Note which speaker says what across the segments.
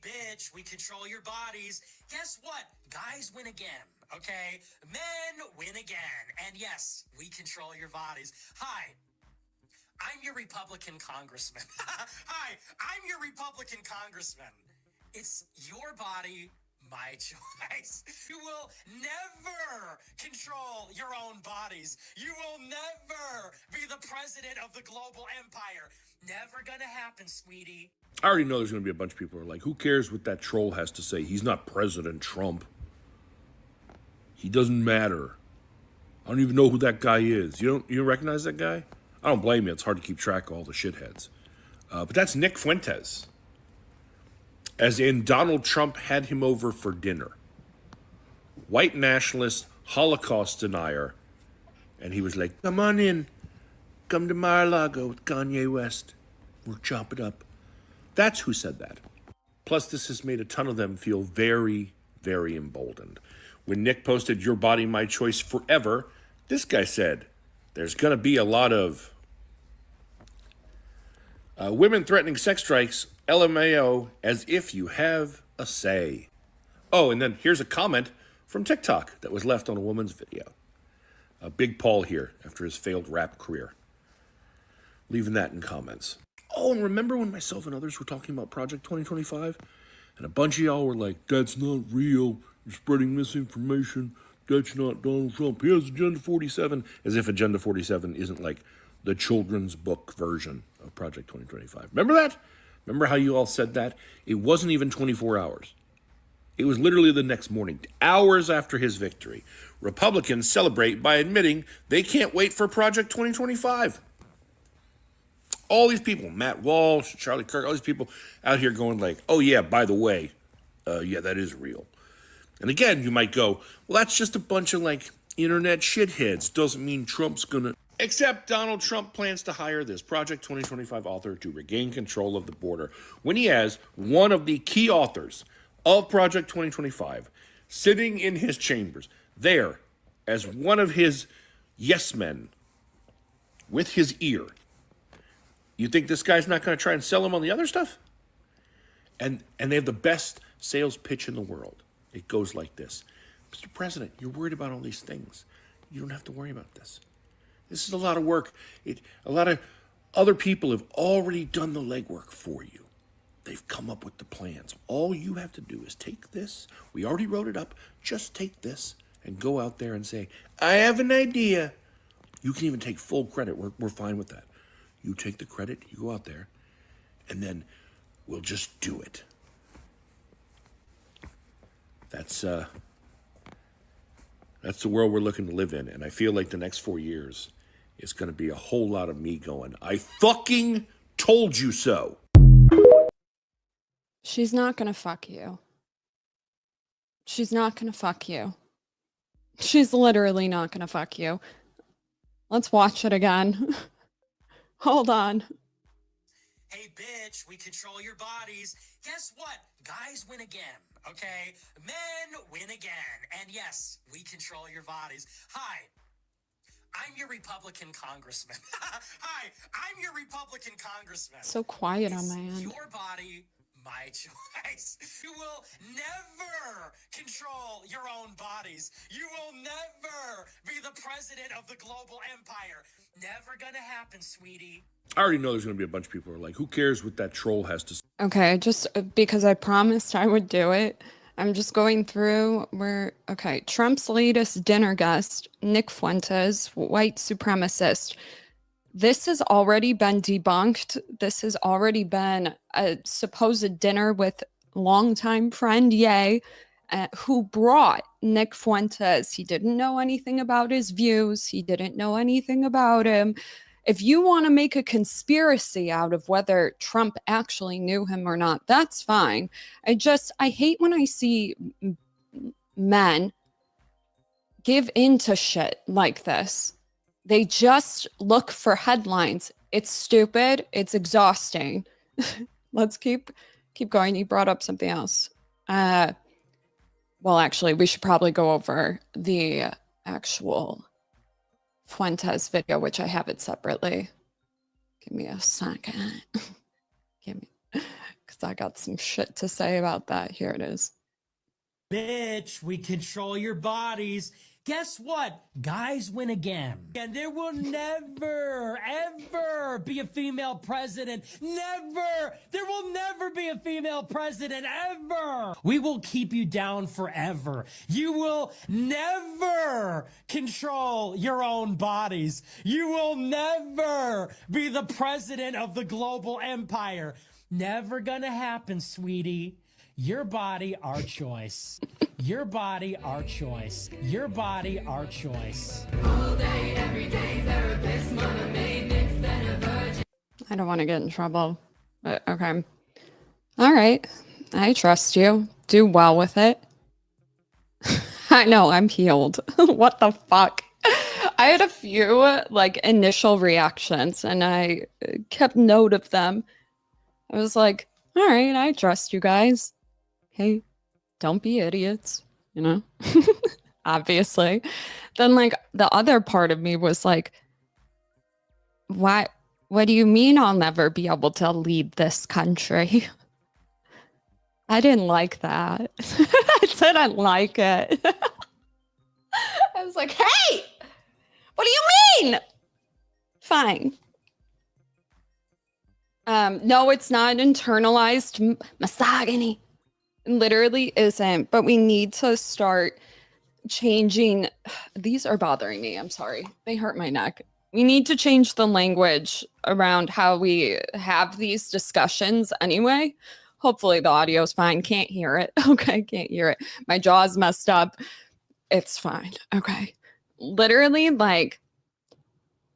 Speaker 1: bitch, we control your bodies. Guess what? Guys win again, okay? Men win again. And yes, we control your bodies. Hi, I'm your Republican congressman. Hi, I'm your Republican congressman. It's your body, my choice. You will never control your own bodies. You will never be the president of the global empire. Never gonna happen, sweetie.
Speaker 2: I already know there's going to be a bunch of people who are like, who cares what that troll has to say? He's not President Trump. He doesn't matter. I don't even know who that guy is. You don't recognize that guy? I don't blame you. It's hard to keep track of all the shitheads. But that's Nick Fuentes. As in, Donald Trump had him over for dinner. White nationalist, Holocaust denier. And he was like, come on in. Come to Mar-a-Lago with Kanye West. We'll chop it up. That's who said that. Plus, this has made a ton of them feel very, very emboldened. When Nick posted Your Body, My Choice Forever, this guy said, there's going to be a lot of women threatening sex strikes, LMAO, as if you have a say. Oh, and then here's a comment from TikTok that was left on a woman's video. Big Paul here after his failed rap career. Leaving that in comments. Oh, and remember when myself and others were talking about Project 2025? And a bunch of y'all were like, that's not real. You're spreading misinformation. That's not Donald Trump. He has Agenda 47. As if Agenda 47 isn't like the children's book version of Project 2025. Remember that? Remember how you all said that? It wasn't even 24 hours. It was literally the next morning, hours after his victory. Republicans celebrate by admitting they can't wait for Project 2025. All these people, Matt Walsh, Charlie Kirk, all these people out here going like, oh yeah, by the way, yeah, that is real. And again, you might go, well, that's just a bunch of like internet shitheads. Doesn't mean Trump's gonna. Except Donald Trump plans to hire this Project 2025 author to regain control of the border when he has one of the key authors of Project 2025 sitting in his chambers there as one of his yes men with his ear. You think this guy's not going to try and sell him on the other stuff? And they have the best sales pitch in the world. It goes like this. Mr. President, you're worried about all these things. You don't have to worry about this. This is a lot of work. A lot of other people have already done the legwork for you. They've come up with the plans. All you have to do is take this. We already wrote it up. Just take this and go out there and say, I have an idea. You can even take full credit. We're fine with that. You take the credit, you go out there, and then we'll just do it. That's the world we're looking to live in, and I feel like the next 4 years is going to be a whole lot of me going, I fucking told you so.
Speaker 3: She's not gonna fuck you. She's not gonna fuck you. She's literally not gonna fuck you. Let's watch it again. Hold on.
Speaker 1: Hey, bitch, we control your bodies. Guess what? Guys win again, okay? Men win again. And yes, we control your bodies. Hi, I'm your Republican congressman. Hi, I'm your Republican congressman.
Speaker 3: So quiet on
Speaker 1: It's
Speaker 3: my end.
Speaker 1: your body, my choice. You will never control your own bodies. You will never be the president of the global empire. Never gonna happen, sweetie.
Speaker 2: I already know there's going to be a bunch of people who are like, who cares what that troll has to say?
Speaker 3: Okay, just because I promised I would do it. I'm just going through okay, Trump's latest dinner guest, Nick Fuentes, white supremacist. This has already been debunked. This has already been a supposed dinner with longtime friend Ye, who brought Nick Fuentes. He didn't know anything about his views. He didn't know anything about him. If you want to make a conspiracy out of whether Trump actually knew him or not, that's fine. I hate when I see men give into shit like this. They just look for headlines. It's stupid. It's exhausting. Let's keep going. You brought up something else. Well, actually, we should probably go over the actual Fuentes video, which I have it separately. Give me a second. Give me, because I got some shit to say about that. Here it is.
Speaker 1: Bitch, we control your bodies. Guess what? Guys win again. And there will never, ever be a female president. Never. There will never be a female president, ever. We will keep you down forever. You will never control your own bodies. You will never be the president of the global empire. Never gonna happen, sweetie. Your body, our choice. Your body, our choice. Your body, our choice. All day, every day, therapist, mama made mix, then a virgin.
Speaker 3: I don't want to get in trouble, but okay. All right. I trust you. Do well with it. I know, I'm healed. What the fuck? I had a few like initial reactions and I kept note of them. I was like, all right, I trust you guys. Hey, don't be idiots, you know? Obviously. Then like the other part of me was like, what do you mean I'll never be able to lead this country? I didn't like that. I didn't like it. I was like, hey, what do you mean? Fine. No, it's not internalized misogyny. It literally isn't, but we need to start changing. These are bothering me. I'm sorry. They hurt my neck. We need to change the language around how we have these discussions anyway. Hopefully the audio's fine. Can't hear it. Okay, can't hear it. My jaw's messed up. It's fine. Okay. Literally, like,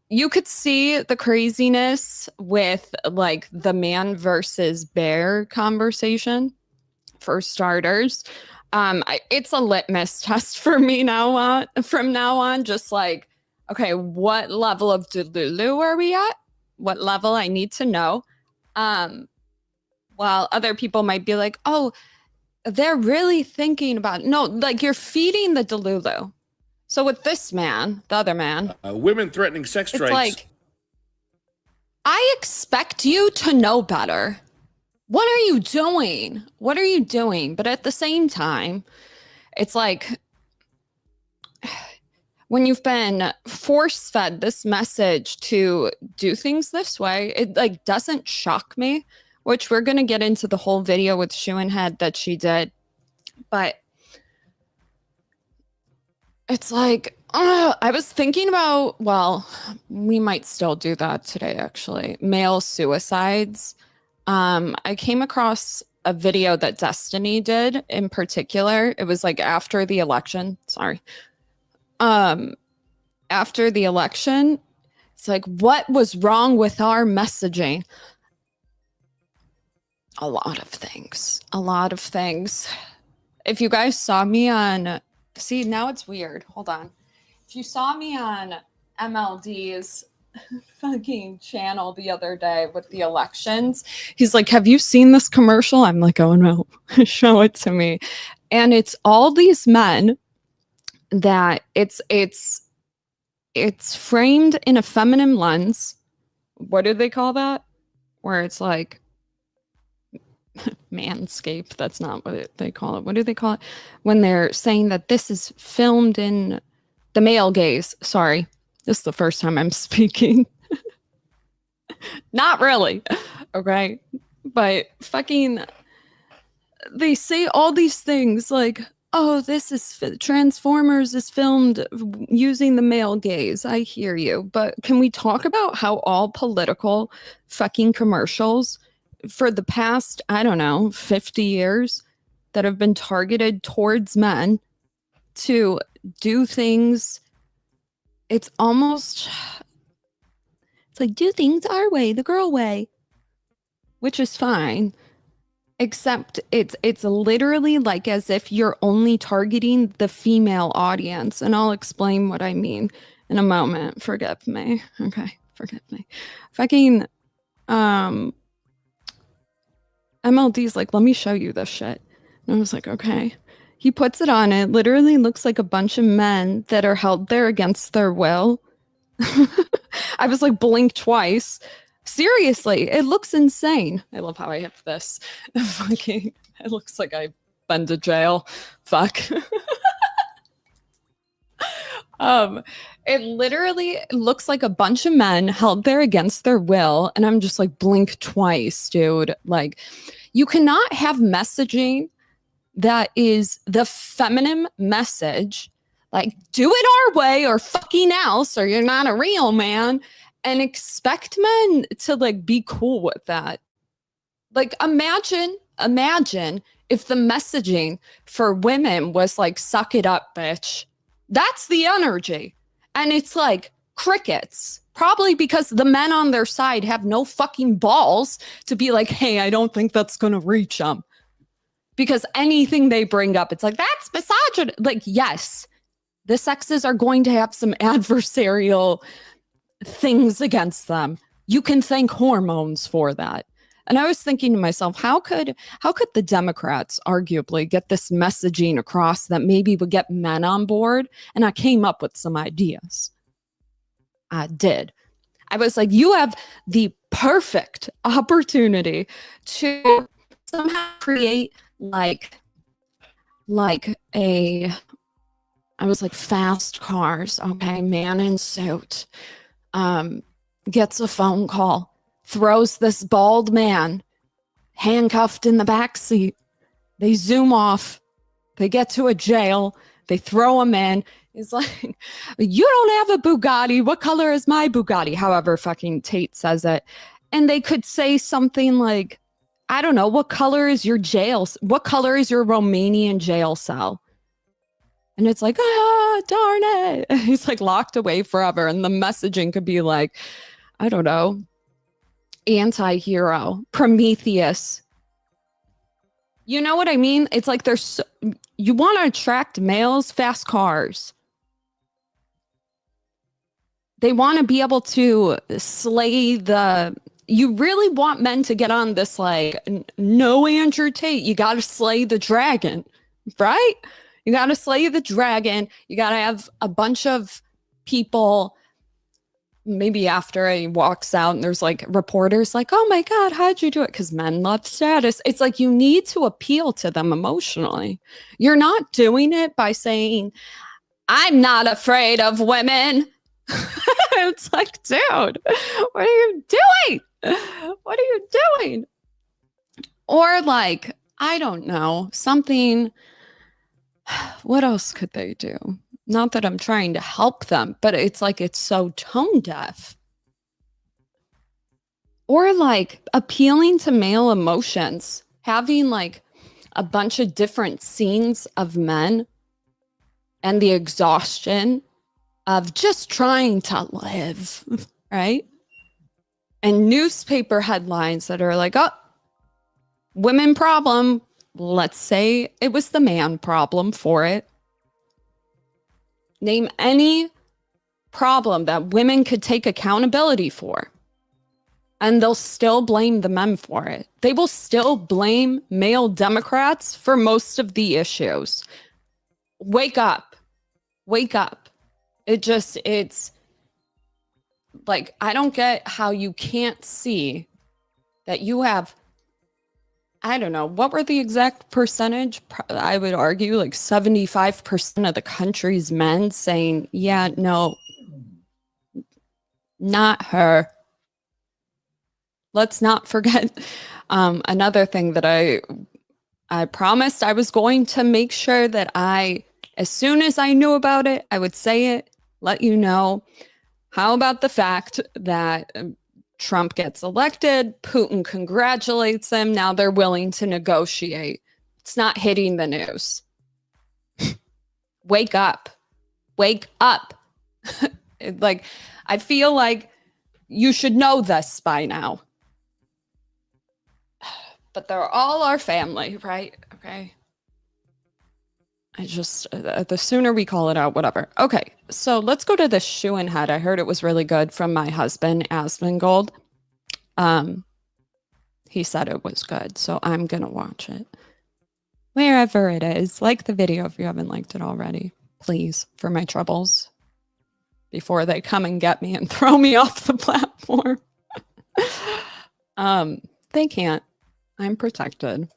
Speaker 3: you could see the craziness with like the man versus bear conversation. For starters, it's a litmus test for me from now on. Just like, okay, what level of Delulu are we at? What level I need to know? While other people might be like, oh, they're really thinking about it. No, like you're feeding the Delulu. So with this man, the other man,
Speaker 2: women threatening sex strikes.
Speaker 3: It's like, I expect you to know better. What are you doing? What are you doing? But at the same time, it's like when you've been force-fed this message to do things this way, it like doesn't shock me, which we're going to get into the whole video with Shoe and Head that she did. But it's like, I was thinking about, well, we might still do that today, actually. Male suicides. I came across a video that Destiny did in particular. It was like after the election. Sorry. After the election, it's like, what was wrong with our messaging? A lot of things. A lot of things. If you guys saw me on... See, now it's weird. Hold on. If you saw me on MLD's fucking channel the other day with the elections, he's like, have you seen this commercial? I'm like, oh no, show it to me. And it's all these men that it's framed in a feminine lens. What do they call that? Where it's like manscape. That's not what they call it. What do they call it? When they're saying that this is filmed in the male gaze. Sorry. This is the first time I'm speaking. Not really. Okay. But fucking, they say all these things like, oh, this is Transformers is filmed using the male gaze. I hear you. But can we talk about how all political fucking commercials for the past, I don't know, 50 years that have been targeted towards men to do things? It's almost, it's like, do things our way, the girl way, which is fine, except it's literally like as if you're only targeting the female audience. And I'll explain what I mean in a moment. Forgive me. Okay, forgive me. Fucking MLD's like, let me show you this shit. And I was like, okay. He puts it on. It literally looks like a bunch of men that are held there against their will. I was like, blink twice. Seriously, it looks insane. I love how I have this. Fucking, it looks like I've been to jail. Fuck. It literally looks like a bunch of men held there against their will. And I'm just like, blink twice, dude. Like, you cannot have messaging that is the feminine message. Like, do it our way or fucking else, or you're not a real man. And expect men to like be cool with that. Like, imagine if the messaging for women was like, suck it up, bitch. That's the energy. And it's like crickets, probably because the men on their side have no fucking balls to be like, hey, I don't think that's going to reach them. Because anything they bring up, it's like, that's misogyny. Like, yes, the sexes are going to have some adversarial things against them. You can thank hormones for that. And I was thinking to myself, how could the Democrats arguably get this messaging across that maybe would get men on board? And I came up with some ideas. I did. I was like, you have the perfect opportunity to somehow create like a, I was like, fast cars. Okay, man in suit gets a phone call, throws this bald man handcuffed in the back seat. They zoom off. They get to a jail. They throw him in. He's like, you don't have a Bugatti. What color is my Bugatti? However fucking Tate says it. And they could say something like, I don't know, what color is your jail? What color is your Romanian jail cell? And it's like, darn it. He's like locked away forever. And the messaging could be like, I don't know, anti-hero, Prometheus. You know what I mean? It's like you want to attract males, fast cars. They want to be able to slay you really want men to get on this like, no, Andrew Tate, you got to slay the dragon, right? You got to slay the dragon. You got to have a bunch of people. Maybe after he walks out and there's like reporters like, oh my God, how'd you do it? Because men love status. It's like you need to appeal to them emotionally. You're not doing it by saying, I'm not afraid of women. It's like, dude, what are you doing? What are you doing? Or like, I don't know, something. What else could they do? Not that I'm trying to help them, but it's like it's so tone deaf. Or like appealing to male emotions, having like a bunch of different scenes of men and the exhaustion of just trying to live, right? And newspaper headlines that are like, oh, women problem. Let's say it was the man problem for it. Name any problem that women could take accountability for, and they'll still blame the men for it. They will still blame male Democrats for most of the issues. Wake up. Wake up. It's like, I don't get how you can't see that you have, I don't know, what were the exact percentage? I would argue like 75% of the country's men saying, yeah, no, not her. Let's not forget another thing that I promised I was going to make sure that as soon as I knew about it, I would say it, let you know. How about the fact that Trump gets elected, Putin congratulates him, now they're willing to negotiate. It's not hitting the news. Wake up. Wake up. Like, I feel like you should know this by now. But they're all our family, right? Okay. I just, the sooner we call it out, whatever. Okay, so let's go to the shoe and head. I heard it was really good from my husband, Asmongold. He said it was good, so I'm going to watch it. Wherever it is. Like the video if you haven't liked it already. Please, for my troubles. Before they come and get me and throw me off the platform. They can't. I'm protected.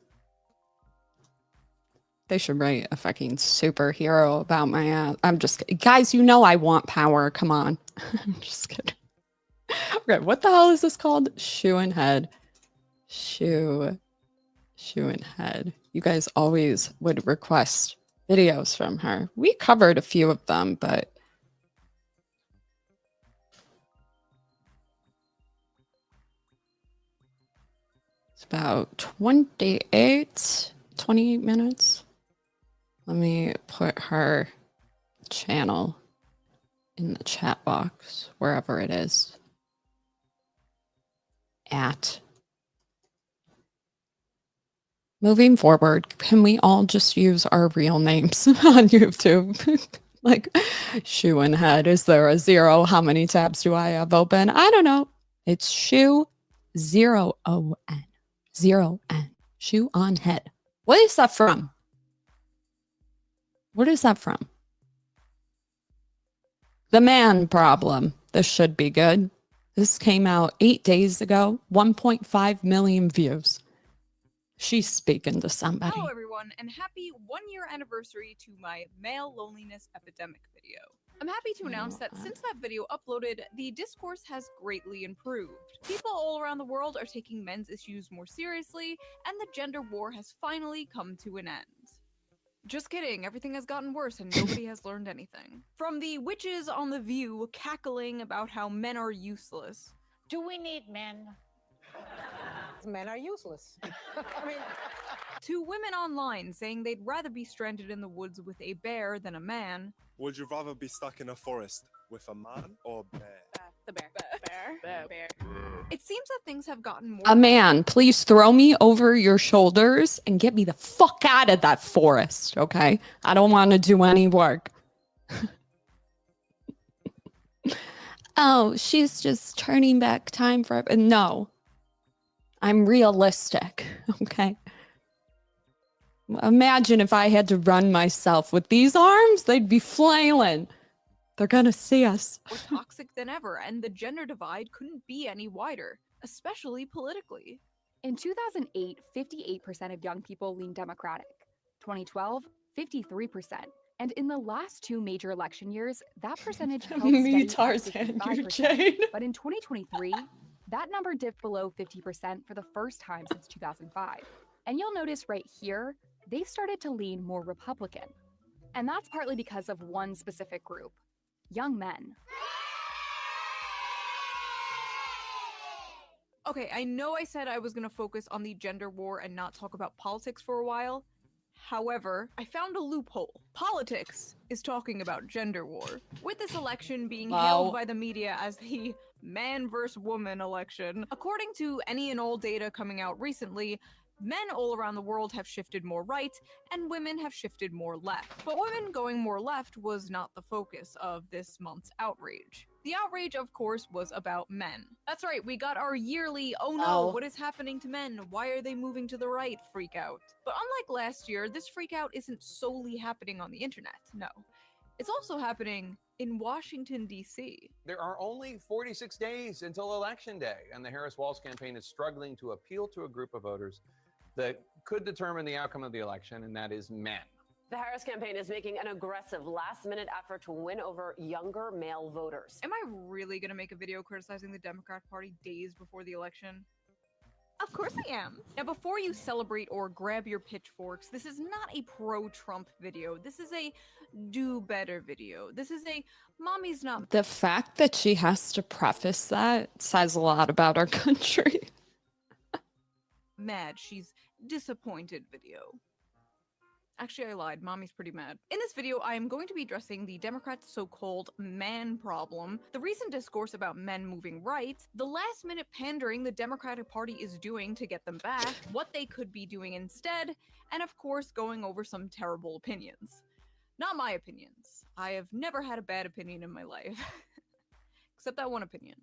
Speaker 3: They should write a fucking superhero about my ass. I'm just kidding. Guys, you know I want power. Come on. I'm just kidding. Okay, what the hell is this called? Shoe and head. Shoe and head. You guys always would request videos from her. We covered a few of them, but it's about 28 minutes. Let me put her channel in the chat box, wherever it is. Moving forward, can we all just use our real names on YouTube? Like, shoe and head. Is there a 0? How many tabs do I have open? I don't know. It's shoe 0ON. 0N. Shoe on head. What is that from? What is that from? The Man Problem. This should be good. This came out 8 days ago. 1.5 million views. She's speaking to somebody.
Speaker 4: Hello everyone, and happy 1-year anniversary to my male loneliness epidemic video. I'm happy to announce that since that video uploaded, the discourse has greatly improved. People all around the world are taking men's issues more seriously, and the gender war has finally come to an end. Just kidding, everything has gotten worse and nobody has learned anything. From the witches on The View cackling about how men are useless.
Speaker 5: Do we need men? Men are useless. I mean,
Speaker 4: to women online saying they'd rather be stranded in the woods with a bear than a man.
Speaker 6: Would you rather be stuck in a forest with a man or a bear?
Speaker 4: The bear. Bear. It seems that things have gotten more.
Speaker 3: A man, please throw me over your shoulders and get me the fuck out of that forest, okay? I don't want to do any work. Oh, she's just turning back time for... No. I'm realistic, okay? Imagine if I had to run myself with these arms, they'd be flailing. They're gonna see us.
Speaker 4: More toxic than ever, and the gender divide couldn't be any wider, especially politically.
Speaker 7: In 2008, 58% of young people leaned Democratic. 2012, 53%. And in the last 2 major election years, that percentage held steady at
Speaker 3: Tarzan, you
Speaker 7: 55%.
Speaker 3: Jane.
Speaker 7: But in 2023, that number dipped below 50% for the first time since 2005. And you'll notice right here, they've started to lean more Republican. And that's partly because of one specific group, young men.
Speaker 4: Okay, I know I said I was going to focus on the gender war and not talk about politics for a while. However, I found a loophole. Politics is talking about gender war. With this election being hailed by the media as the man versus woman election, according to any and all data coming out recently, men all around the world have shifted more right, and women have shifted more left. But women going more left was not the focus of this month's outrage. The outrage, of course, was about men. That's right, we got our yearly, oh no, what is happening to men? Why are they moving to the right freak out? But unlike last year, this freak out isn't solely happening on the internet, no. It's also happening in Washington, D.C.
Speaker 8: There are only 46 days until Election Day, and the Harris-Walz campaign is struggling to appeal to a group of voters that could determine the outcome of the election, and that is men.
Speaker 9: The Harris campaign is making an aggressive last-minute effort to win over younger male voters.
Speaker 4: Am I really gonna make a video criticizing the Democrat Party days before the election? Of course I am. Now, before you celebrate or grab your pitchforks, this is not a pro-Trump video. This is a do-better video. This is a mommy's not...
Speaker 3: The fact that she has to preface that says a lot about our country.
Speaker 4: Mad, she's disappointed video. Actually, I lied. Mommy's pretty mad. In this video, I am going to be addressing the Democrats' so-called man problem, the recent discourse about men moving right, the last-minute pandering the Democratic Party is doing to get them back, what they could be doing instead, and of course, going over some terrible opinions. Not my opinions. I have never had a bad opinion in my life. Except that one opinion.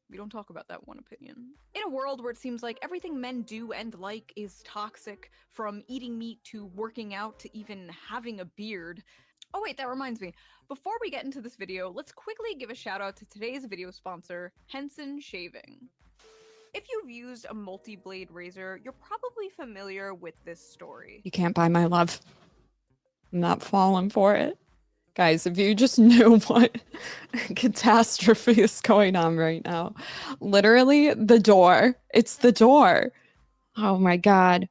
Speaker 4: We don't talk about that one opinion. In a world where it seems like everything men do and like is toxic, from eating meat to working out to even having a beard. Oh wait, that reminds me. Before we get into this video, let's quickly give a shout out to today's video sponsor, Henson Shaving. If you've used a multi-blade razor, you're probably familiar with this story.
Speaker 3: You can't buy my love. I'm not falling for it. Guys, if you just knew what catastrophe is going on right now. Literally, the door. It's the door. Oh my God.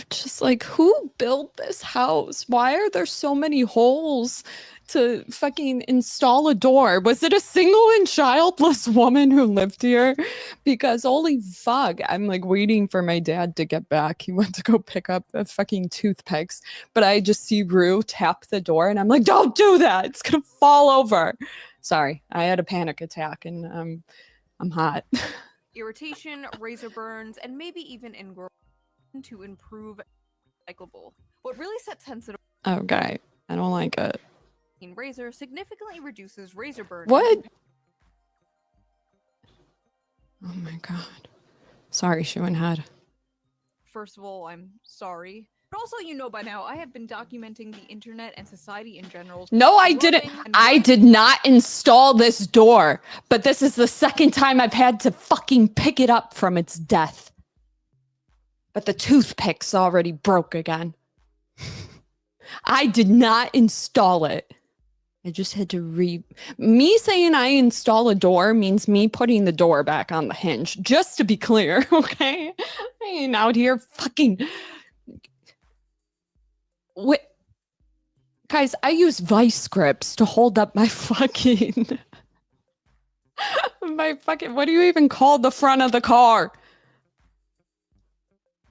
Speaker 3: Just like, who built this house? Why are there so many holes to fucking install a door? Was it a single and childless woman who lived here? Because holy fuck, I'm like waiting for my dad to get back. He went to go pick up the fucking toothpicks, but I just see Rue tap the door and I'm like, don't do that. It's gonna fall over. Sorry, I had a panic attack and I'm hot.
Speaker 4: Irritation, razor burns, and maybe even ingrown to improve recyclable. What really sets sensitive
Speaker 3: Okay, I don't like it.
Speaker 4: razor significantly reduces razor burn.
Speaker 3: What? Oh my God. Sorry, she went ahead.
Speaker 4: First of all, I'm sorry. But also, you know by now, I have been documenting the internet and society in general.
Speaker 3: No, I didn't. I did not install this door, but this is the second time I've had to fucking pick it up from its death. But the toothpick's already broke again. I did not install it. I just had to me saying I install a door means me putting the door back on the hinge, just to be clear, okay? I ain't out here fucking... What? Guys, I use vice grips to hold up my fucking... what do you even call the front of the car?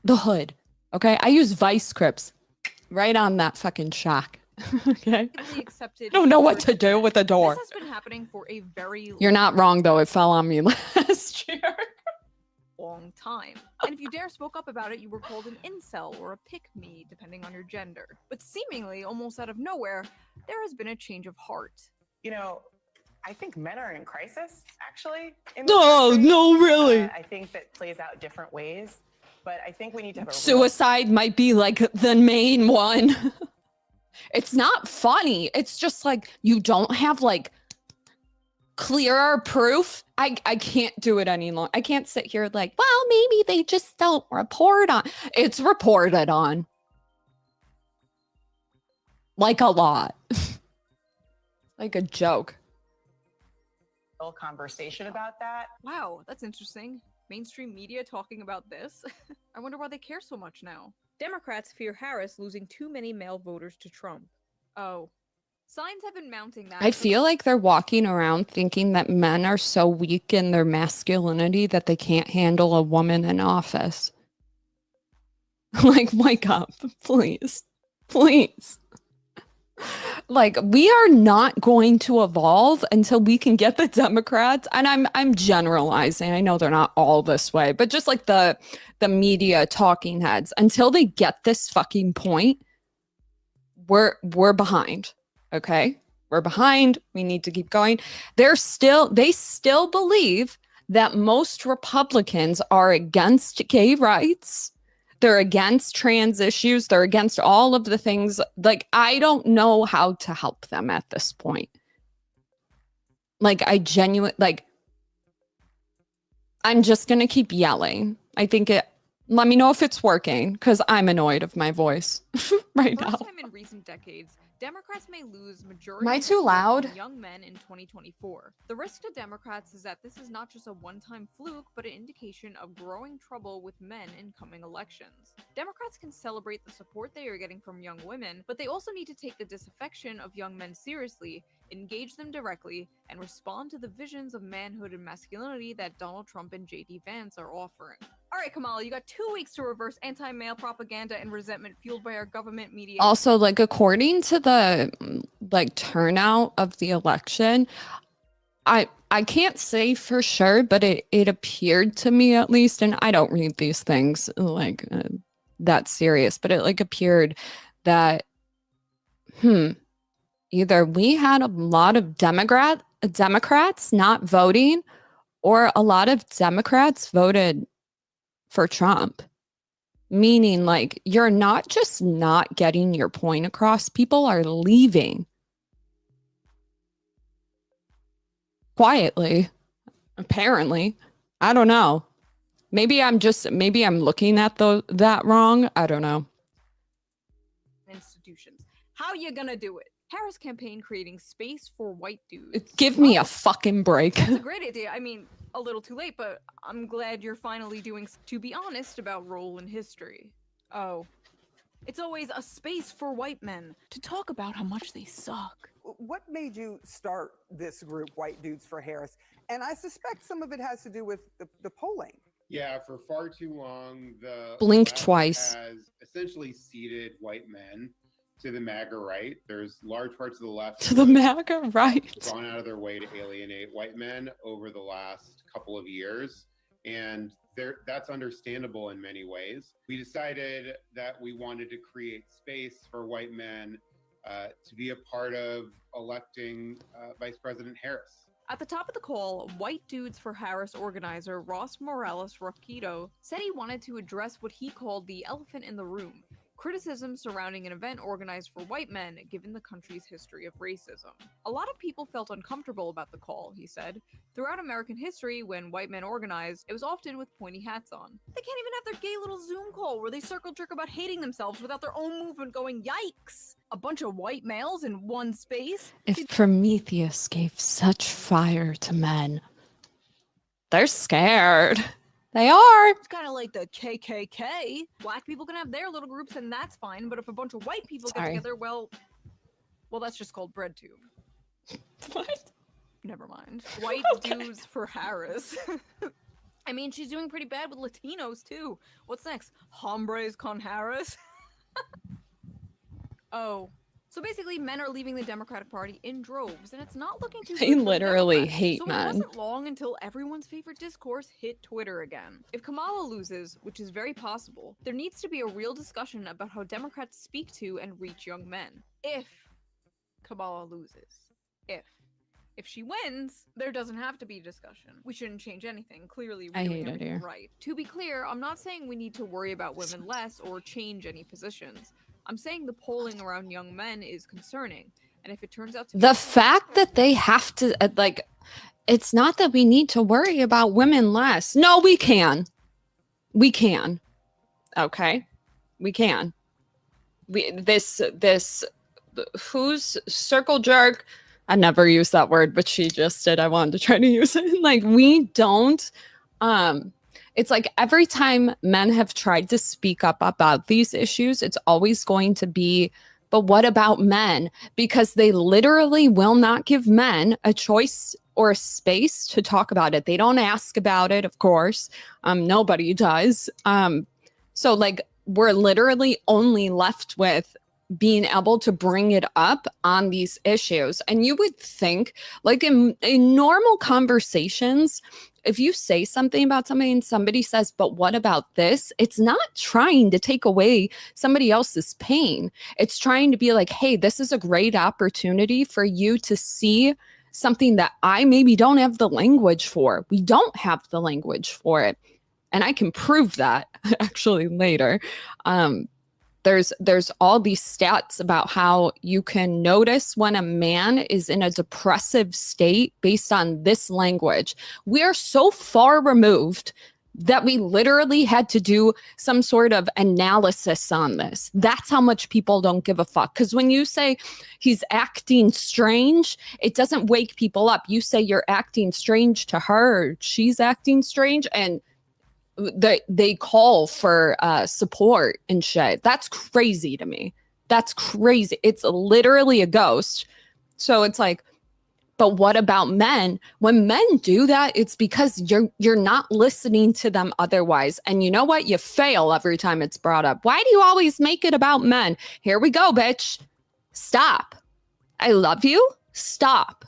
Speaker 3: The hood, okay? I use vice grips right on that fucking shock, okay? I don't know what to do with a door.
Speaker 4: This has been happening for a very
Speaker 3: You're not wrong, though. It fell on me last year.
Speaker 4: long time. And if you dare spoke up about it, you were called an incel or a pick-me, depending on your gender. But seemingly, almost out of nowhere, there has been a change of heart.
Speaker 5: You know, I think men are in crisis, actually.
Speaker 3: No, really.
Speaker 5: I think that plays out different ways. But I think we need to have a
Speaker 3: Suicide might be like the main one. It's not funny. It's just like you don't have like clearer proof. I can't do it any longer. I can't sit here like, well, maybe they just don't report on. It's reported on. Like a lot. Like a joke.
Speaker 5: conversation about that.
Speaker 4: Wow, that's interesting. Mainstream media talking about this? I wonder why they care so much now. Democrats fear Harris losing too many male voters to Trump. Oh. Signs have been mounting that.
Speaker 3: I feel like they're walking around thinking that men are so weak in their masculinity that they can't handle a woman in office. Like, wake up, please. Please. Like, we are not going to evolve until we can get the Democrats, and I'm generalizing. I know they're not all this way, but just like the media talking heads, until they get this fucking point, we're behind. Okay? We're behind. We need to keep going. They still believe that most Republicans are against gay rights. They're against trans issues. They're against all of the things. Like, I don't know how to help them at this point. Like, I'm just going to keep yelling. Let me know if it's working, because I'm annoyed of my voice right now.
Speaker 4: First time in recent decades, Democrats may lose majority
Speaker 3: Am I too loud?
Speaker 4: of young men in 2024. The risk to Democrats is that this is not just a one-time fluke, but an indication of growing trouble with men in coming elections. Democrats can celebrate the support they are getting from young women, but they also need to take the disaffection of young men seriously, engage them directly, and respond to the visions of manhood and masculinity that Donald Trump and JD Vance are offering. All right, Kamala, you got 2 weeks to reverse anti-male propaganda and resentment fueled by our government media.
Speaker 3: Also, like, according to the turnout of the election, I can't say for sure, but it appeared to me, at least, and I don't read these things that serious, but it appeared that either we had a lot of Democrats not voting, or a lot of Democrats voted for Trump. Meaning, you're not just not getting your point across. People are leaving. Quietly. Apparently. I don't know. Maybe I'm looking at that wrong. I don't know.
Speaker 4: Institutions. How you gonna do it? Harris campaign creating space for white dudes.
Speaker 3: Give me a fucking break.
Speaker 4: That's a great idea. I mean, a little too late, but I'm glad you're finally doing to be honest about role in history. Oh. It's always a space for white men to talk about how much they suck.
Speaker 10: What made you start this group, White Dudes for Harris? And I suspect some of it has to do with the polling.
Speaker 11: Yeah, for far too long, the
Speaker 3: Blink
Speaker 11: left
Speaker 3: twice.
Speaker 11: has essentially ceded white men to the MAGA right. There's large parts of the left
Speaker 3: To the MAGA right.
Speaker 11: gone out of their way to alienate white men over the last couple of years. And that's understandable in many ways. We decided that we wanted to create space for white men to be a part of electing Vice President Harris.
Speaker 4: At the top of the call, White Dudes for Harris organizer Ross Morales Roquito said he wanted to address what he called the elephant in the room, criticism surrounding an event organized for white men given the country's history of racism. A lot of people felt uncomfortable about the call, he said. Throughout American history, when white men organized, it was often with pointy hats on. They can't even have their gay little Zoom call where they circle jerk about hating themselves without their own movement going, yikes! A bunch of white males in one space?
Speaker 3: If Prometheus gave such fire to men, they're scared. They are.
Speaker 4: It's kind of like the KKK. Black people can have their little groups and that's fine, but if a bunch of white people get together, well, that's just called bread tube.
Speaker 3: What?
Speaker 4: Never mind. White Dudes for Harris. I mean, she's doing pretty bad with Latinos too. What's next? Hombres con Harris? Oh. So basically, men are leaving the Democratic Party in droves, and it's not looking too good.
Speaker 3: They literally hate
Speaker 4: so
Speaker 3: men.
Speaker 4: It wasn't long until everyone's favorite discourse hit Twitter again. If Kamala loses, which is very possible, there needs to be a real discussion about how Democrats speak to and reach young men. If Kamala loses. If she wins, there doesn't have to be discussion. We shouldn't change anything. Clearly, we're doing everything right. To be clear, I'm not saying we need to worry about women less or change any positions. I'm saying the polling around young men is concerning, and if it turns out to be
Speaker 3: the fact that they have to it's not that we need to worry about women less. No, we can. Okay, we can. Who's circle jerk? I never use that word, but she just did. I wanted to try to use it. Like, we don't. It's like every time men have tried to speak up about these issues, it's always going to be, but what about men? Because they literally will not give men a choice or a space to talk about it. They don't ask about it, of course. Nobody does. So like, we're literally only left with being able to bring it up on these issues. And you would think, like in normal conversations, if you say something about something and somebody says, but what about this? It's not trying to take away somebody else's pain. It's trying to be like, hey, this is a great opportunity for you to see something that I maybe don't have the language for. We don't have the language for it. And I can prove that actually later. There's all these stats about how you can notice when a man is in a depressive state based on this language. We are so far removed that we literally had to do some sort of analysis on this. That's how much people don't give a fuck. Because when you say he's acting strange, it doesn't wake people up. You say you're acting strange to her, or she's acting strange, and they call for support and shit. That's crazy to me. That's crazy. It's literally a ghost. So it's like, but what about men? When men do that, it's because you're not listening to them otherwise. And you know what? You fail every time it's brought up. Why do you always make it about men? Here we go, bitch. Stop. I love you. Stop.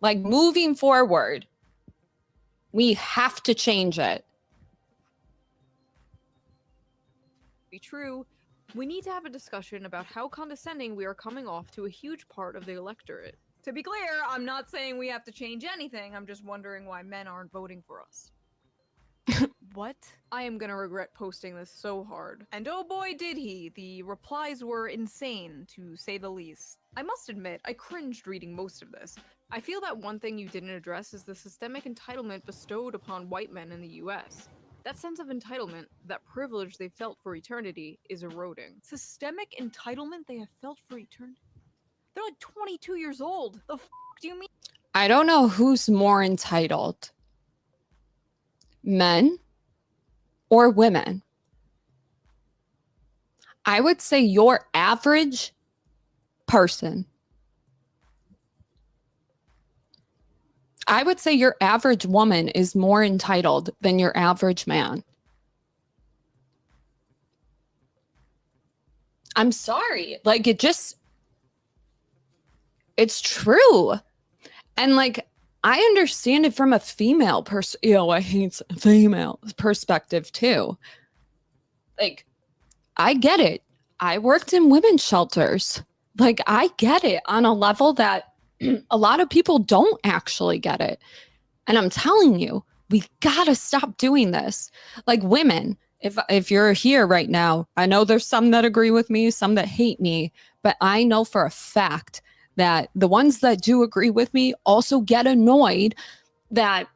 Speaker 3: Like, moving forward, we have to change it.
Speaker 4: Be true, we need to have a discussion about how condescending we are coming off to a huge part of the electorate. To be clear, I'm not saying we have to change anything, I'm just wondering why men aren't voting for us. What? I am gonna regret posting this so hard. And oh boy did he, the replies were insane, to say the least. I must admit, I cringed reading most of this. I feel that one thing you didn't address is the systemic entitlement bestowed upon white men in the US. That sense of entitlement, that privilege they felt for eternity, is eroding. Systemic entitlement they have felt for eternity? They're like 22 years old. The f do you mean?
Speaker 3: I don't know who's more entitled, men or women. I would say your average person. I would say your average woman is more entitled than your average man. I'm sorry. Like, it's true. And like, I understand it from a female I hate female perspective too. Like, I get it. I worked in women's shelters. Like, I get it on a level that a lot of people don't actually get it. And I'm telling you, we gotta stop doing this. Like, women, if you're here right now, I know there's some that agree with me, some that hate me, but I know for a fact that the ones that do agree with me also get annoyed that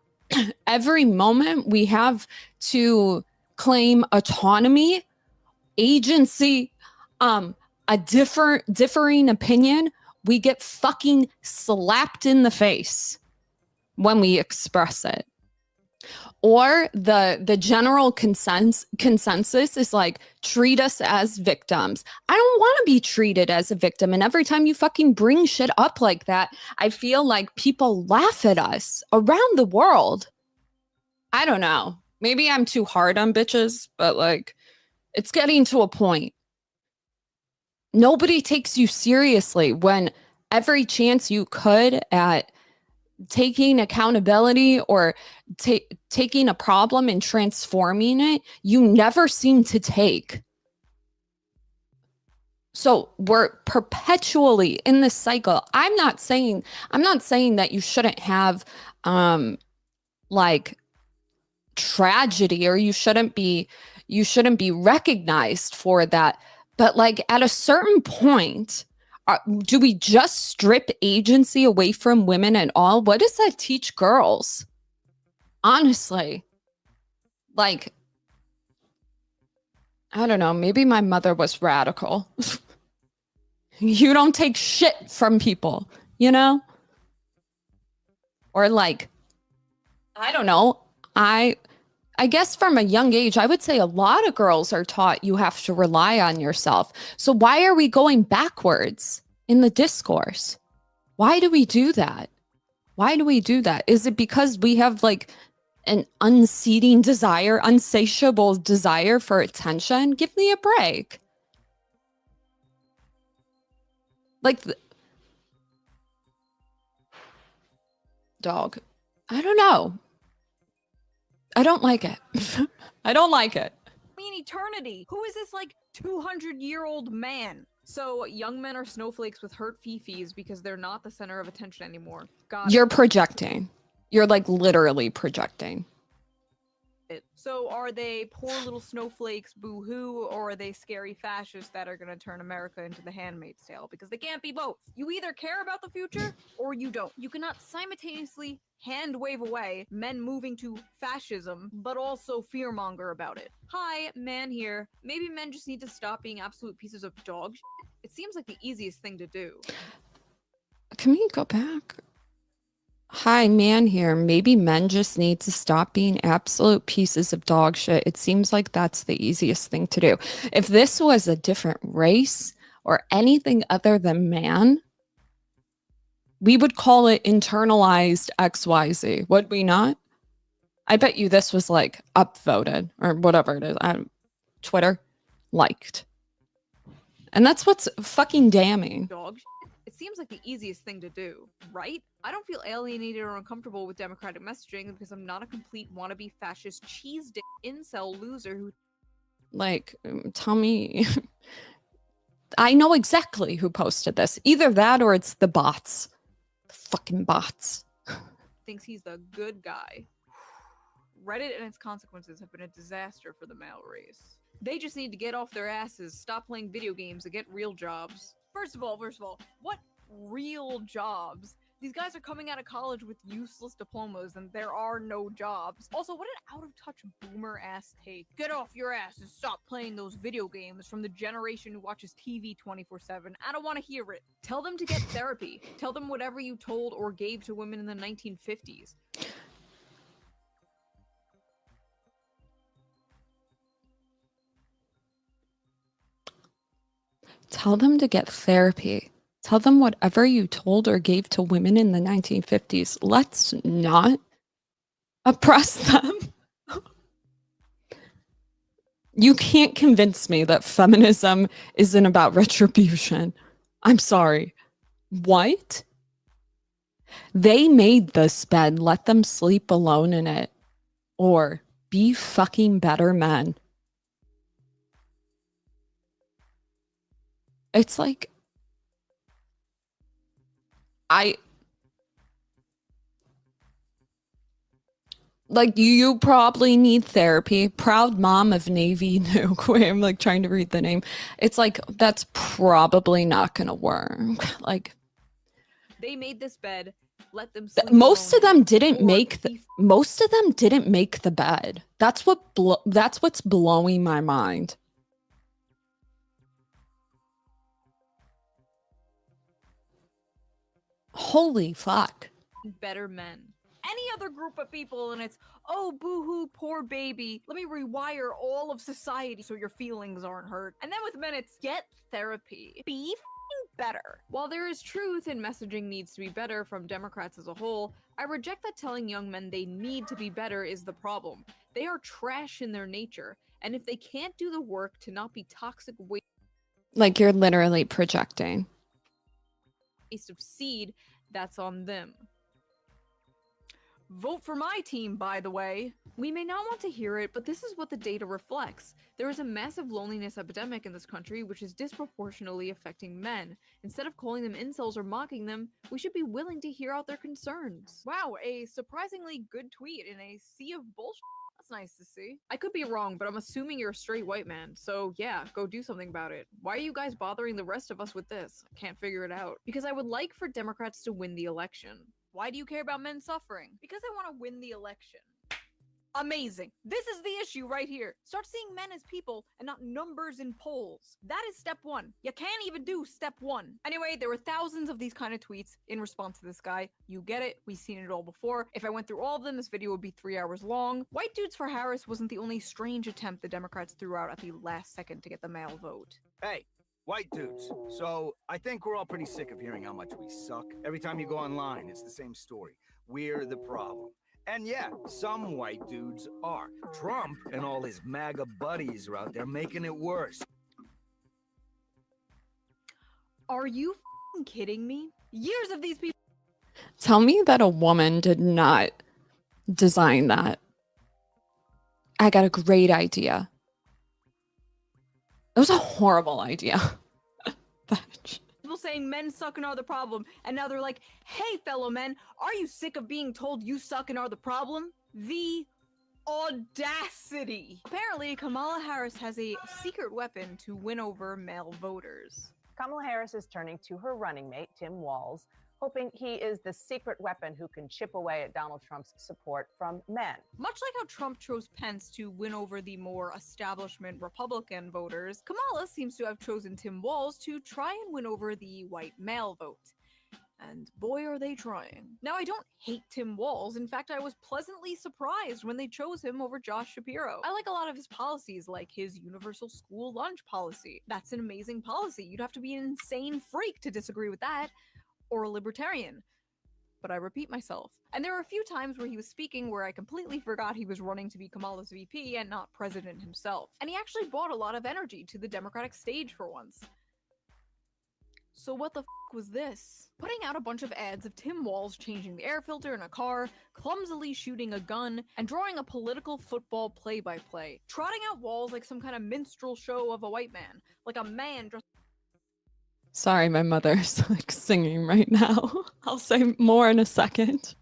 Speaker 3: every moment we have to claim autonomy, agency, a differing opinion, we get fucking slapped in the face when we express it. Or the general consensus is like, treat us as victims. I don't want to be treated as a victim. And every time you fucking bring shit up like that, I feel like people laugh at us around the world. I don't know. Maybe I'm too hard on bitches, but like, it's getting to a point. Nobody takes you seriously when every chance you could at taking accountability or taking a problem and transforming it, you never seem to take. So we're perpetually in this cycle. I'm not saying that you shouldn't have like tragedy, or you shouldn't be recognized for that. But like, at a certain point, do we just strip agency away from women at all? What does that teach girls? Honestly, like, I don't know. Maybe my mother was radical. You don't take shit from people, you know? Or like, I don't know. I guess from a young age, I would say a lot of girls are taught you have to rely on yourself. So why are we going backwards in the discourse? Why do we do that? Why do we do that? Is it because we have like an unseating desire, unsatiable desire for attention? Give me a break. Like, dog, I don't know. I don't like it. I don't like it.
Speaker 4: I mean, eternity. Who is this like 200-year-old man? So young men are snowflakes with hurt fifis because they're not the center of attention anymore.
Speaker 3: You're projecting. You're like literally projecting.
Speaker 4: So are they poor little snowflakes, boo-hoo, or are they scary fascists that are going to turn America into the Handmaid's Tale? Because they can't be both. You either care about the future or you don't. You cannot simultaneously hand wave away men moving to fascism, but also fearmonger about it. Hi, man here. Maybe men just need to stop being absolute pieces of dog shit. It seems like the easiest thing to do.
Speaker 3: Can we go back? Hi, man here. Maybe men just need to stop being absolute pieces of dog shit. It seems like that's the easiest thing to do. If this was a different race or anything other than man, we would call it internalized XYZ, would we not? I bet you this was like upvoted or whatever it is. Twitter liked. And that's what's fucking damning.
Speaker 4: Dog shit. It seems like the easiest thing to do, right? I don't feel alienated or uncomfortable with democratic messaging because I'm not a complete wannabe fascist cheese dick incel loser who...
Speaker 3: Like, tell me... I know exactly who posted this. Either that or it's the bots. The fucking bots.
Speaker 4: thinks he's the good guy. Reddit and its consequences have been a disaster for the male race. They just need to get off their asses, stop playing video games, and get real jobs. First of all, what real jobs? These guys are coming out of college with useless diplomas and there are no jobs. Also, what an out-of-touch boomer-ass take. Get off your ass and stop playing those video games from the generation who watches TV 24/7. I don't want to hear it. Tell them to get therapy. Tell them whatever you told or gave to women in the 1950s.
Speaker 3: Tell them to get therapy. Tell them whatever you told or gave to women in the 1950s. Let's not oppress them. You can't convince me that feminism isn't about retribution. I'm sorry. What? They made this bed. Let them sleep alone in it. Or be fucking better men. It's like, you probably need therapy. Proud mom of Navy Nuke. I'm like trying to read the name. It's like, that's probably not gonna work. Like,
Speaker 4: they made this bed. Let them sleep
Speaker 3: most of
Speaker 4: alone
Speaker 3: them didn't make the bed. That's what's blowing my mind. Holy fuck.
Speaker 4: Better men. Any other group of people and it's, oh, boo-hoo, poor baby. Let me rewire all of society so your feelings aren't hurt. And then with men, it's get therapy. Be better. While there is truth and messaging needs to be better from Democrats as a whole, I reject that telling young men they need to be better is the problem. They are trash in their nature. And if they can't do the work to not be toxic waste
Speaker 3: Like, you're literally projecting.
Speaker 4: of seed, that's on them. Vote for my team, by the way. We may not want to hear it, but this is what the data reflects. There is a massive loneliness epidemic in this country, which is disproportionately affecting men. Instead of calling them incels or mocking them, we should be willing to hear out their concerns. Wow, a surprisingly good tweet in a sea of bullshit. That's nice to see. I could be wrong, but I'm assuming you're a straight white man, so yeah, go do something about it. Why are you guys bothering the rest of us with this? I can't figure it out. Because I would like for Democrats to win the election. Why do you care about men suffering? Because I want to win the election. Amazing. This is the issue right here. Start seeing men as people and not numbers in polls. That is step one. You can't even do step one. Anyway, there were thousands of these kind of tweets in response to this guy. You get it. We've seen it all before. If I went through all of them, this video would be 3 hours long. White dudes for Harris wasn't the only strange attempt the Democrats threw out at the last second to get the male vote.
Speaker 12: Hey, white dudes. So I think we're all pretty sick of hearing how much we suck. Every time you go online, it's the same story. We're the problem. And yeah, some white dudes are. Trump and all his MAGA buddies are out there making it worse.
Speaker 4: Are you f***ing kidding me? Years of these people.
Speaker 3: Tell me that a woman did not design that. I got a great idea. It was a horrible idea.
Speaker 4: People saying men suck and are the problem, and now they're like, hey fellow men, are you sick of being told you suck and are the problem? The audacity. Apparently, Kamala Harris has a secret weapon to win over male voters.
Speaker 13: Kamala Harris is turning to her running mate, Tim Walz, hoping he is the secret weapon who can chip away at Donald Trump's support from men.
Speaker 4: Much like how Trump chose Pence to win over the more establishment Republican voters, Kamala seems to have chosen Tim Walz to try and win over the white male vote. And boy, are they trying. Now, I don't hate Tim Walz. In fact, I was pleasantly surprised when they chose him over Josh Shapiro. I like a lot of his policies, like his universal school lunch policy. That's an amazing policy. You'd have to be an insane freak to disagree with that. Or a libertarian. But I repeat myself. And there were a few times where he was speaking where I completely forgot he was running to be Kamala's VP and not president himself. And he actually brought a lot of energy to the Democratic stage for once. So what the f*** was this? Putting out a bunch of ads of Tim Walz changing the air filter in a car, clumsily shooting a gun, and drawing a political football play-by-play. Trotting out Walz like some kind of minstrel show of a white man. Like a man dressed.
Speaker 3: Sorry, my mother's like singing right now. I'll say more in a second.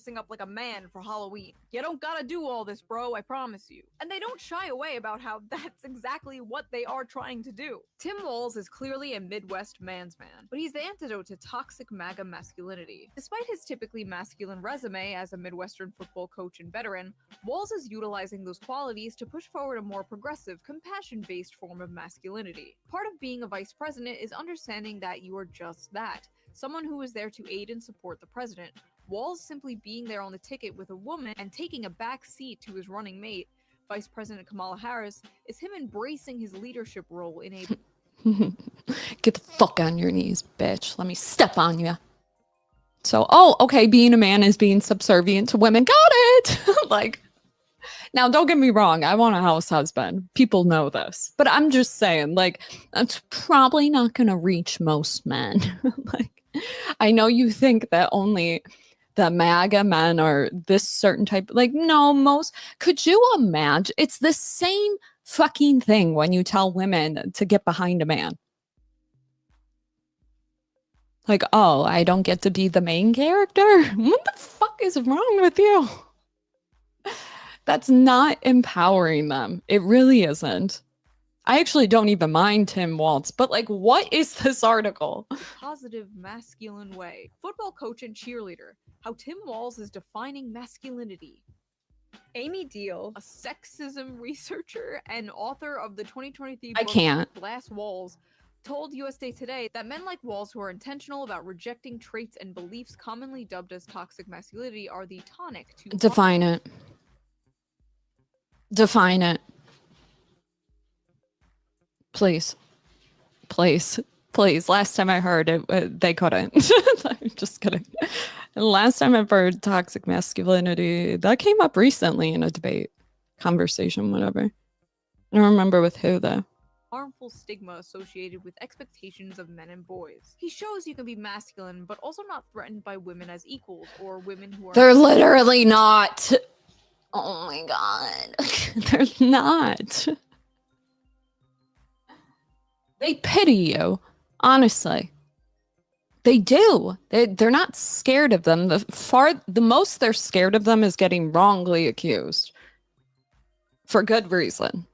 Speaker 4: dressing up like a man for Halloween. You don't gotta do all this, bro, I promise you. And they don't shy away about how that's exactly what they are trying to do. Tim Walz is clearly a Midwest man's man, but he's the antidote to toxic MAGA masculinity. Despite his typically masculine resume as a Midwestern football coach and veteran, Walz is utilizing those qualities to push forward a more progressive, compassion-based form of masculinity. Part of being a vice president is understanding that you are just that, someone who is there to aid and support the president. Walz simply being there on the ticket with a woman and taking a back seat to his running mate, Vice President Kamala Harris, is him embracing his leadership role in a
Speaker 3: Get the fuck on your knees, bitch. Let me step on you. So, oh, okay, being a man is being subservient to women. Got it! Like, now don't get me wrong, I want a house husband. People know this. But I'm just saying, like, that's probably not gonna reach most men. Like, I know you think that only the MAGA men are this certain type. Like, no, most. Could you imagine? It's the same fucking thing when you tell women to get behind a man. Like, oh, I don't get to be the main character? What the fuck is wrong with you? That's not empowering them. It really isn't. I actually don't even mind Tim Walz, but like, what is this article?
Speaker 4: positive masculine way. Football coach and cheerleader. How Tim Walz is defining masculinity. Amy Deal, a sexism researcher and author of the 2023 book Glass Walls, told USA Today that men like Walz who are intentional about rejecting traits and beliefs commonly dubbed as toxic masculinity are the tonic to
Speaker 3: define it. Define it. Please. Please. Please. Last time I heard it, they couldn't. I'm just kidding. Last time I've heard toxic masculinity, that came up recently in a debate, conversation, whatever. I don't remember with who, though.
Speaker 4: Harmful stigma associated with expectations of men and boys. He shows you can be masculine, but also not threatened by women as equals or women who are.
Speaker 3: They're literally not. Oh my god. They're not. They pity you, honestly. They do. They're not scared of them. The most they're scared of them is getting wrongly accused. For good reason.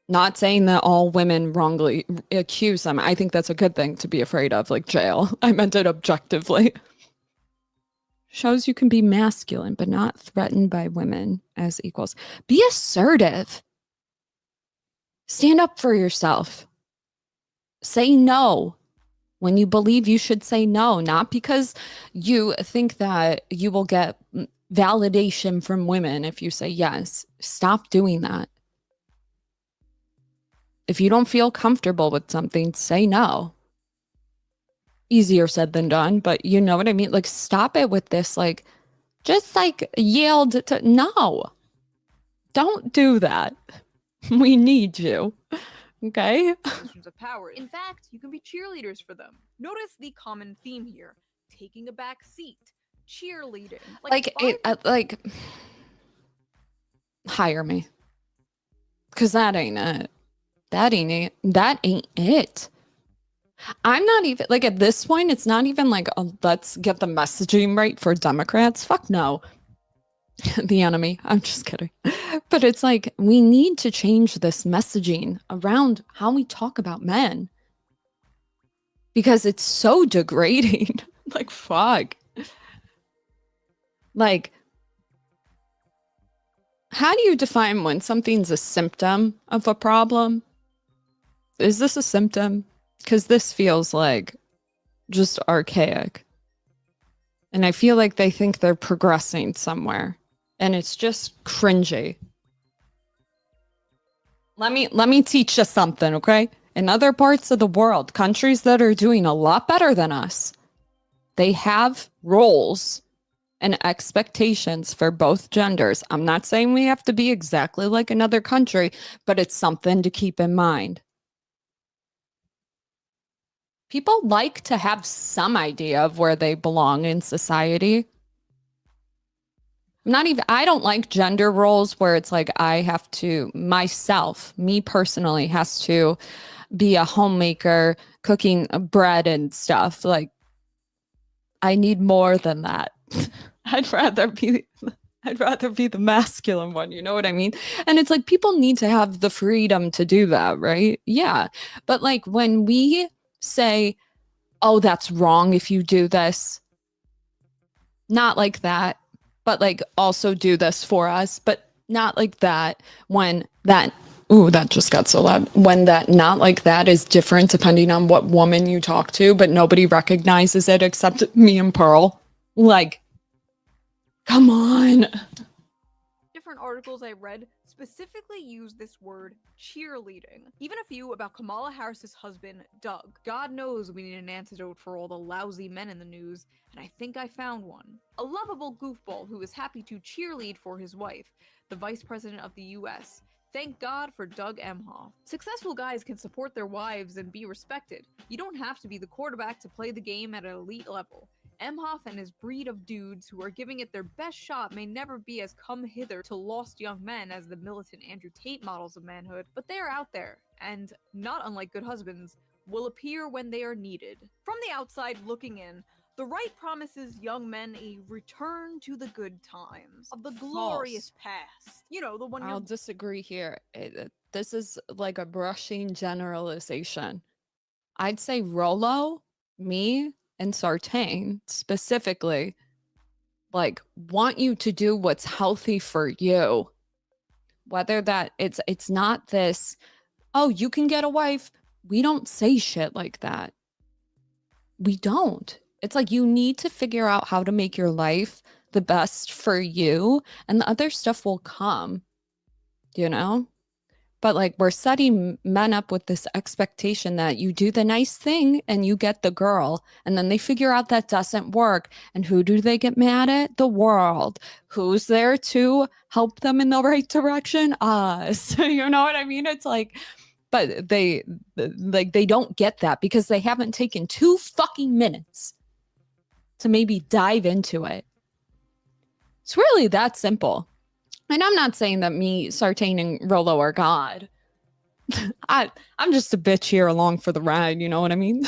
Speaker 3: Not saying that all women wrongly accuse them. I think that's a good thing to be afraid of, like jail. I meant it objectively. Shows you can be masculine, but not threatened by women as equals. Be assertive. Stand up for yourself. Say no when you believe you should say no, not because you think that you will get validation from women if you say yes. Stop doing that. If you don't feel comfortable with something, say no. Easier said than done, but you know what I mean? Like, stop it with this, like, just like yield to, no. Don't do that. We need you. Okay?
Speaker 4: Positions of power. In fact, you can be cheerleaders for them. Notice the common theme here. Taking a back seat. Cheerleading.
Speaker 3: Like, hire me. Because that ain't it. That ain't it. I'm not even, like, at this point, it's not even like, oh, let's get the messaging right for Democrats. Fuck no. The enemy. I'm just kidding. But it's like, we need to change this messaging around how we talk about men. Because it's so degrading. Like, fuck. Like, how do you define when something's a symptom of a problem? Is this a symptom? Because this feels like just archaic. And I feel like they think they're progressing somewhere. And it's just cringy. Let me teach you something, okay? In other parts of the world, countries that are doing a lot better than us, they have roles and expectations for both genders. I'm not saying we have to be exactly like another country, but it's something to keep in mind. People like to have some idea of where they belong in society. I don't like gender roles where it's like I have to, me personally, has to be a homemaker, cooking bread and stuff. Like, I need more than that. I'd rather be the masculine one, you know what I mean? And it's like people need to have the freedom to do that, right? Yeah. But like when we say, "Oh, that's wrong if you do this." Not like that, but like also do this for us, but not like that. When that, ooh, that just got so loud. When that not like that is different depending on what woman you talk to, but nobody recognizes it except me and Pearl. Like, come on.
Speaker 4: Different articles I read specifically use this word cheerleading. Even a few about Kamala Harris's husband, Doug. God knows we need an antidote for all the lousy men in the news, and I think I found one. A lovable goofball who is happy to cheerlead for his wife, the Vice President of the US. Thank God for Doug Emhoff. Successful guys can support their wives and be respected. You don't have to be the quarterback to play the game at an elite level. Emhoff and his breed of dudes who are giving it their best shot may never be as come hither to lost young men as the militant Andrew Tate models of manhood, but they are out there, and, not unlike good husbands, will appear when they are needed. From the outside looking in, the right promises young men a return to the good times, of the glorious past. You know, the one
Speaker 3: I'll disagree here. This is like a brushing generalization. I'd say Rolo, me, and Sartain specifically, like, want you to do what's healthy for you. Whether that it's not this, oh, you can get a wife. We don't say shit like that. We don't. It's like you need to figure out how to make your life the best for you, and the other stuff will come, you know? But like we're setting men up with this expectation that you do the nice thing and you get the girl, and then they figure out that doesn't work. And who do they get mad at? The world. Who's there to help them in the right direction? Us. You know what I mean? It's like, but they don't get that because they haven't taken 2 fucking minutes to maybe dive into it. It's really that simple. And I'm not saying that me, Sartain, and Rolo are God. I'm just a bitch here along for the ride, you know what I mean?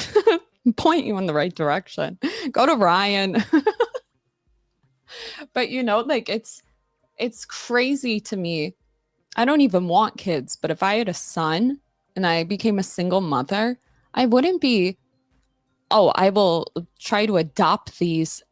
Speaker 3: Point you in the right direction. Go to Ryan. But you know, like it's crazy to me. I don't even want kids, but if I had a son and I became a single mother, I wouldn't be, oh, I will try to adopt these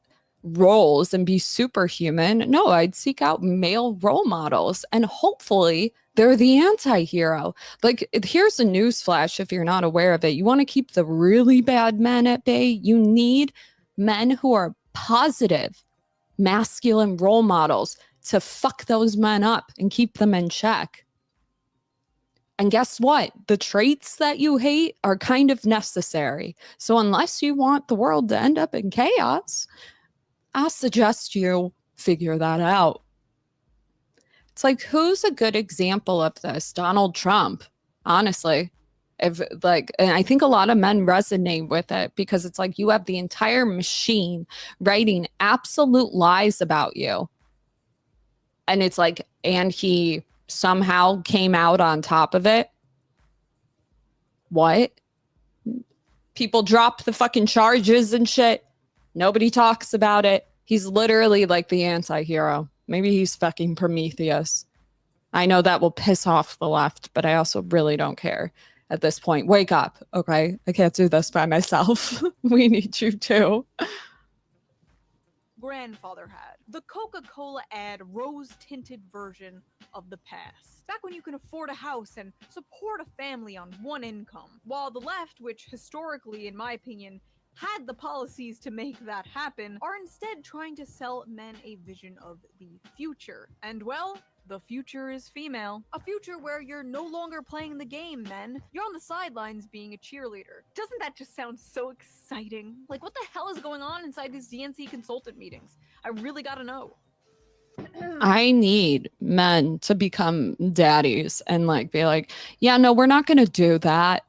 Speaker 3: roles and be superhuman. No, I'd seek out male role models, and hopefully they're the anti-hero. Like, here's a newsflash if you're not aware of it. You want to keep the really bad men at bay? You need men who are positive, masculine role models to fuck those men up and keep them in check. And guess what? The traits that you hate are kind of necessary. So unless you want the world to end up in chaos, I suggest you figure that out. It's like, who's a good example of this? Donald Trump, honestly. And I think a lot of men resonate with it because it's like you have the entire machine writing absolute lies about you. And it's like, and he somehow came out on top of it. What? People drop the fucking charges and shit. Nobody talks about it. He's literally like the anti-hero. Maybe he's fucking Prometheus. I know that will piss off the left, but I also really don't care at this point. Wake up, okay? I can't do this by myself. We need you too.
Speaker 4: Grandfather had. The Coca-Cola ad rose-tinted version of the past. Back when you can afford a house and support a family on one income. While the left, which historically, in my opinion, had the policies to make that happen, are instead trying to sell men a vision of the future. And well, the future is female. A future where you're no longer playing the game, men. You're on the sidelines being a cheerleader. Doesn't that just sound so exciting? Like, what the hell is going on inside these DNC consultant meetings? I really gotta know.
Speaker 3: I need men to become daddies and like be like, yeah, no, we're not gonna do that.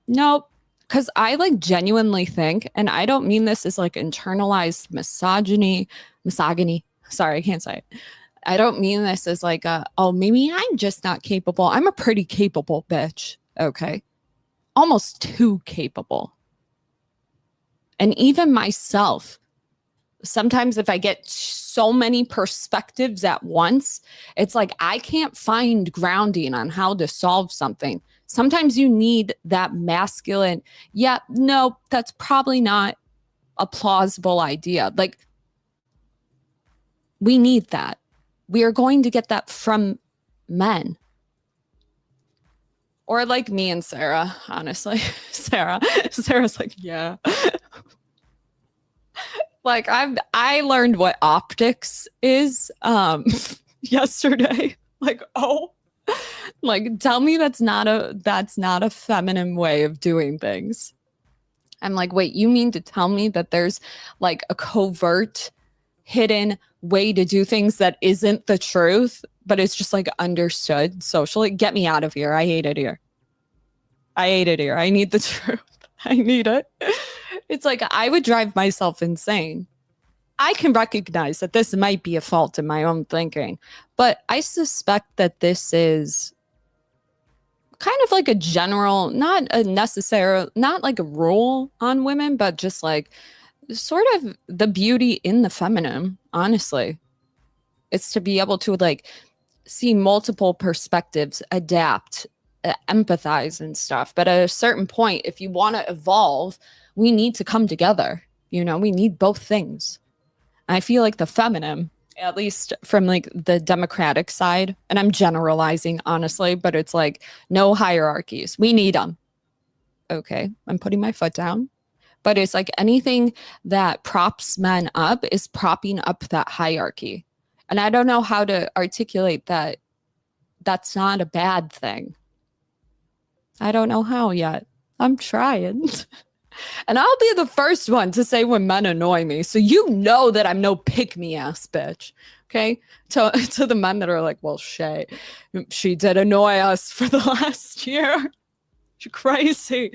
Speaker 3: Nope. Because I like genuinely think, and I don't mean this as like internalized misogyny. Sorry, I can't say it. I don't mean this as like, oh, maybe I'm just not capable. I'm a pretty capable bitch. Okay. Almost too capable. And even myself sometimes if I get so many perspectives at once, it's like I can't find grounding on how to solve something. Sometimes you need that masculine, yeah, no, that's probably not a plausible idea. Like, we need that. We are going to get that from men. Or like me and Sarah, honestly. Sarah's like, yeah. Like I learned what optics is yesterday. Like, oh, like tell me that's not a feminine way of doing things. I'm like, wait, you mean to tell me that there's like a covert, hidden way to do things that isn't the truth, but it's just like understood socially? Get me out of here. I hate it here. I need the truth. I need it. It's like I would drive myself insane. I can recognize that this might be a fault in my own thinking, but I suspect that this is kind of like a general, not like a rule on women, but just like sort of the beauty in the feminine, honestly. It's to be able to like see multiple perspectives, adapt, empathize and stuff. But at a certain point, if you want to evolve, we need to come together. You know, we need both things. I feel like the feminine, at least from like the Democratic side, and I'm generalizing honestly, but it's like no hierarchies. We need them. Okay, I'm putting my foot down. But it's like anything that props men up is propping up that hierarchy. And I don't know how to articulate that that's not a bad thing. I don't know how yet. I'm trying. And I'll be the first one to say when men annoy me. So you know that I'm no pick-me-ass bitch. Okay? To the men that are like, well, she did annoy us for the last year. You're crazy.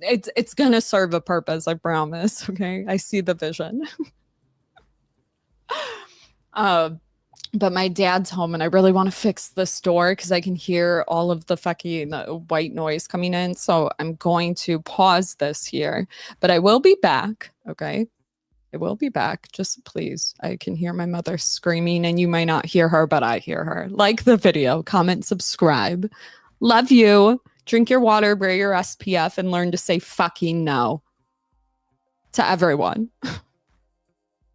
Speaker 3: It's gonna serve a purpose, I promise. Okay? I see the vision. But my dad's home and I really want to fix this door because I can hear all of the fucking white noise coming in. So I'm going to pause this here, but I will be back. Okay. I will be back. Just please. I can hear my mother screaming and you might not hear her, but I hear her. Like the video, comment, subscribe. Love you. Drink your water, wear your SPF, and learn to say fucking no to everyone.